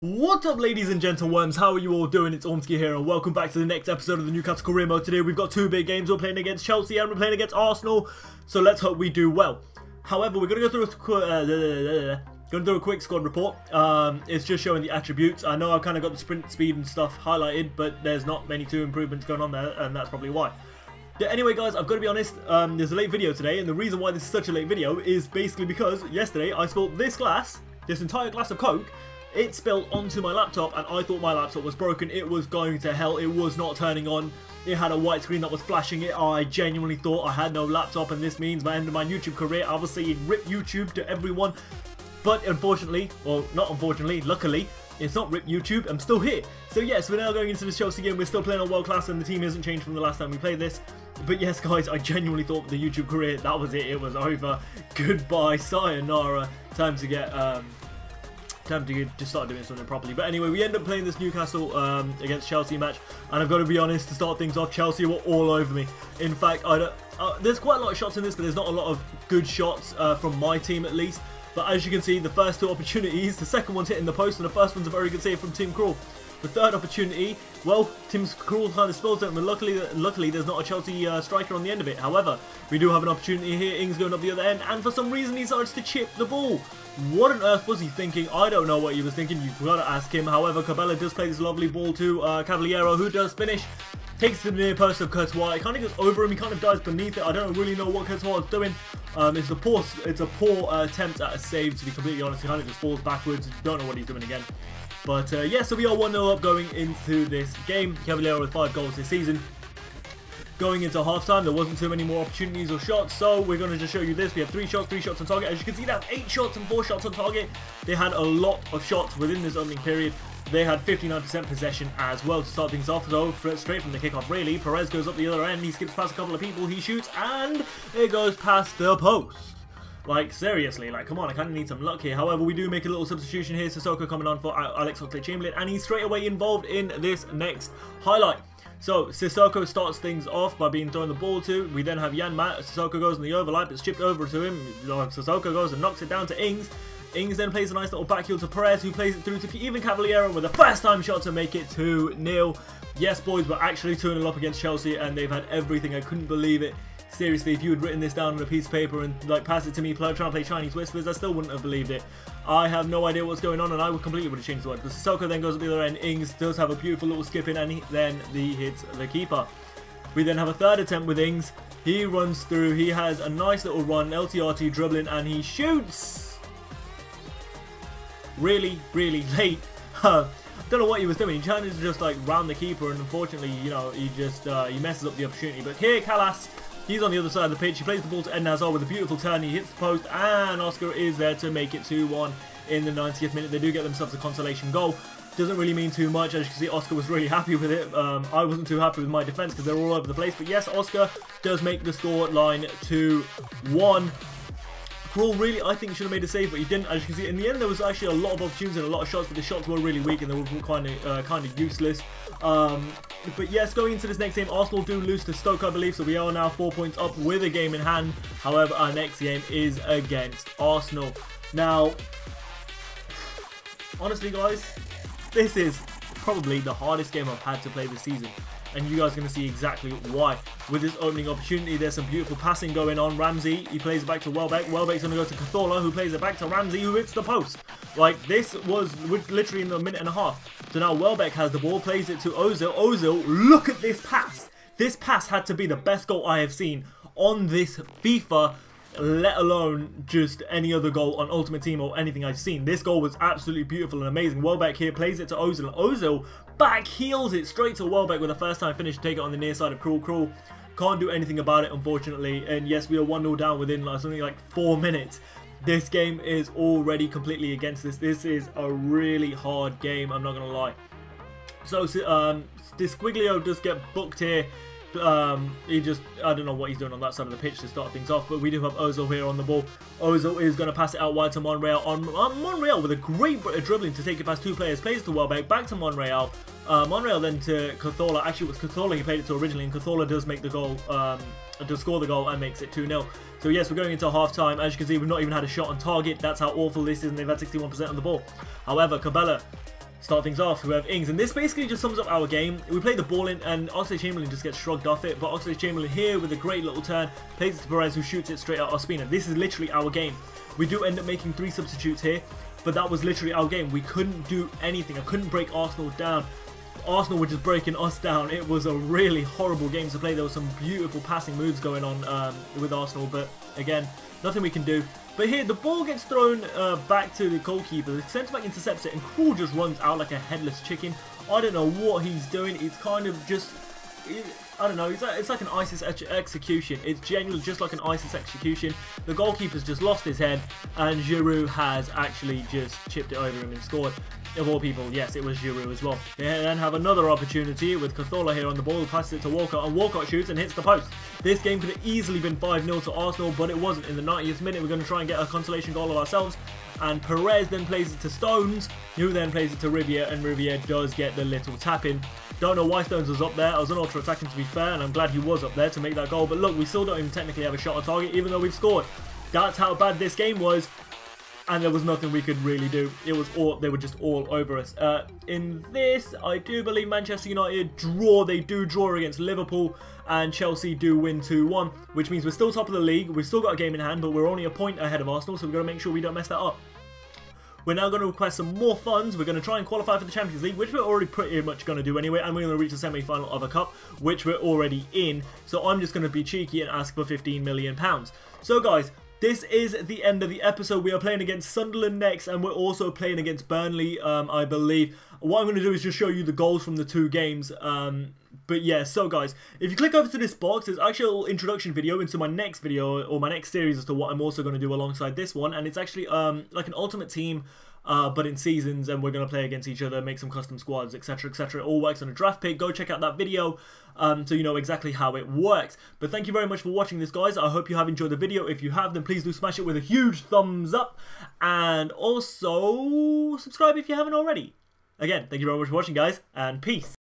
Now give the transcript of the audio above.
What up, ladies and gentleworms? How are you all doing? It's Ormsky here and welcome back to the next episode of the Newcastle career mode. Today we've got two big games. We're playing against Chelsea and we're playing against Arsenal, so let's hope we do well. However, we're going to go through a quick squad report. It's just showing the attributes. I know I've kind of got the sprint speed and stuff highlighted, but there's not many improvements going on there, and that's probably why. Yeah, anyway guys, I've got to be honest, there's a late video today, and the reason why this is such a late video is basically because yesterday I spilled this entire glass of Coke. It spilled onto my laptop and I thought my laptop was broken. It was going to hell. It was not turning on. It had a white screen that was flashing it. I genuinely thought I had no laptop and this means my end of my YouTube career. Obviously, rip YouTube to everyone. But unfortunately, or not unfortunately, luckily, it's not rip YouTube. I'm still here. So yes, we're now going into this Chelsea game. We're still playing on world class and the team hasn't changed from the last time we played this. But yes, guys, I genuinely thought the YouTube career, that was it. It was over. Goodbye, sayonara. Time to get... time to start doing something properly. But anyway, we end up playing this Newcastle against Chelsea match, and I've got to be honest, to start things off, Chelsea were all over me. In fact, there's quite a lot of shots in this, but there's not a lot of good shots from my team at least. But as you can see, the first two opportunities, the second one's hitting the post, and the first one's a very good save from Tim Krul. The third opportunity, well, Tim Krul kind of spills it, but luckily there's not a Chelsea striker on the end of it. However, we do have an opportunity here. Ings going up the other end, and for some reason he decides to chip the ball. What on earth was he thinking? I don't know what he was thinking. You've got to ask him. However, Cabella does play this lovely ball to Cavaliero, who does finish. Takes the near post of Courtois. It kind of goes over him. He kind of dies beneath it. I don't really know what Courtois is doing. It's a poor attempt at a save, to be completely honest. He kind of just falls backwards. Don't know what he's doing again. But yeah, so we are 1-0 up going into this game. Cavaliero with 5 goals this season. Going into half-time, there wasn't too many more opportunities or shots, so we're going to just show you this. We have 3 shots on target. As you can see, they have 8 shots and 4 shots on target. They had a lot of shots within this opening period. They had 59% possession as well to start things off, so straight from the kickoff, really. Perez goes up the other end, he skips past a couple of people, he shoots, and it goes past the post. Like, seriously, like, come on, I kind of need some luck here. However, we do make a little substitution here. Sissoko coming on for Alex Oxlade-Chamberlain, and he's straight away involved in this next highlight. So, Sissoko starts things off by being thrown the ball to. We then have Jan Matt. Sissoko goes in the overlap. It's chipped over to him. Sissoko goes and knocks it down to Ings. Ings then plays a nice little back heel to Perez, who plays it through to even Cavaliero with a first-time shot to make it 2-0. Yes, boys, we're actually 2-0 up against Chelsea, and they've had everything. I couldn't believe it. Seriously, if you had written this down on a piece of paper and like passed it to me trying to play Chinese Whispers, I still wouldn't have believed it. I have no idea what's going on, and I would have changed the word. But Sissoko then goes at the other end. Ings does have a beautiful little skip in, and then he hits the keeper. We then have a third attempt with Ings. He runs through. He has a nice little run, LTRT dribbling, and he shoots. Really, really late. Don't know what he was doing. He tried to just like round the keeper, and unfortunately, you know, he just he messes up the opportunity. But here, Callas. He's on the other side of the pitch. He plays the ball to Eden Hazard with a beautiful turn. He hits the post, and Oscar is there to make it 2-1 in the 90th minute. They do get themselves a consolation goal. Doesn't really mean too much. As you can see, Oscar was really happy with it. I wasn't too happy with my defense because they're all over the place. But yes, Oscar does make the score line 2-1. Krul really, I think, should have made a save, but he didn't. As you can see, in the end, there was actually a lot of opportunities and a lot of shots, but the shots were really weak and they were kind of useless. But yes, going into this next game, Arsenal do lose to Stoke, I believe, so we are now 4 points up with a game in hand. However, our next game is against Arsenal. Now, honestly, guys, this is probably the hardest game I've had to play this season. And you guys are going to see exactly why. With this opening opportunity, there's some beautiful passing going on. Ramsey, he plays it back to Welbeck. Welbeck's going to go to Cazorla, who plays it back to Ramsey, who hits the post. Like, this was literally in a minute and a half. So now Welbeck has the ball, plays it to Ozil. Ozil, look at this pass. This pass had to be the best goal I have seen on this FIFA, let alone just any other goal on Ultimate Team or anything I've seen. This goal was absolutely beautiful and amazing. Welbeck here plays it to Ozil. Ozil back heels it straight to Welbeck with a first time finish to take it on the near side of Krul. Krul can't do anything about it, unfortunately. And yes, we are 1-0 down within like something like 4 minutes. This game is already completely against this. This is a really hard game, I'm not going to lie. So, Squiglio does get booked here. He just, I don't know what he's doing on that side of the pitch to start things off, but we do have Ozil here on the ball. Ozil is going to pass it out wide to Monreal. Monreal with a great bit of dribbling to take it past 2 players. Plays to Welbeck, back to Monreal. Monreal then to Cazorla. Actually, it was Cazorla he played it to originally, and Cazorla does make the goal, does score the goal and makes it 2-0. So yes, we're going into half-time. As you can see, we've not even had a shot on target. That's how awful this is, and they've had 61% of the ball. However, Cabella start things off. We have Ings, and this basically just sums up our game. We play the ball in, and Oxlade-Chamberlain just gets shrugged off it, but Oxlade-Chamberlain here with a great little turn, plays it to Perez, who shoots it straight at Ospina. This is literally our game. We do end up making 3 substitutes here, but that was literally our game. We couldn't do anything. I couldn't break Arsenal down. Arsenal were just breaking us down. It was a really horrible game to play. There were some beautiful passing moves going on with Arsenal, but again, nothing we can do. But here, the ball gets thrown back to the goalkeeper. The centre-back intercepts it, and Krul just runs out like a headless chicken. I don't know what he's doing. It's kind of just... I don't know, it's like an ISIS execution. It's genuinely just like an ISIS execution. The goalkeeper's just lost his head, and Giroud has actually just chipped it over him and scored. Of all people, yes, it was Giroud as well. They then have another opportunity with Cazorla here on the ball, who passes it to Walcott, and Walcott shoots and hits the post. This game could have easily been 5-0 to Arsenal, but it wasn't. In the 90th minute, we're going to try and get a consolation goal of ourselves, and Perez then plays it to Stones, who then plays it to Riviere, and Riviere does get the little tap in. Don't know why Stones was up there. I was on ultra attacking, to be fair, and I'm glad he was up there to make that goal. But look, we still don't even technically have a shot on target, even though we've scored. That's how bad this game was, and there was nothing we could really do. It was all, they were just all over us. In this, I do believe Manchester United draw. They do draw against Liverpool, and Chelsea do win 2-1, which means we're still top of the league. We've still got a game in hand, but we're only a point ahead of Arsenal, so we've got to make sure we don't mess that up. We're now going to request some more funds. We're going to try and qualify for the Champions League, which we're already pretty much going to do anyway, and we're going to reach the semi-final of a cup, which we're already in. So I'm just going to be cheeky and ask for £15 million. So guys, this is the end of the episode. We are playing against Sunderland next, and we're also playing against Burnley, I believe. What I'm going to do is just show you the goals from the 2 games. But yeah, so guys, if you click over to this box, there's actually a little introduction video into my next video, or my next series, as to what I'm also going to do alongside this one. And it's actually like an ultimate team, but in seasons, and we're going to play against each other, make some custom squads, etc, etc. It all works on a draft pick. Go check out that video so you know exactly how it works. But thank you very much for watching this, guys. I hope you have enjoyed the video. If you have, then please do smash it with a huge thumbs up, and also subscribe if you haven't already. Again, thank you very much for watching, guys, and peace.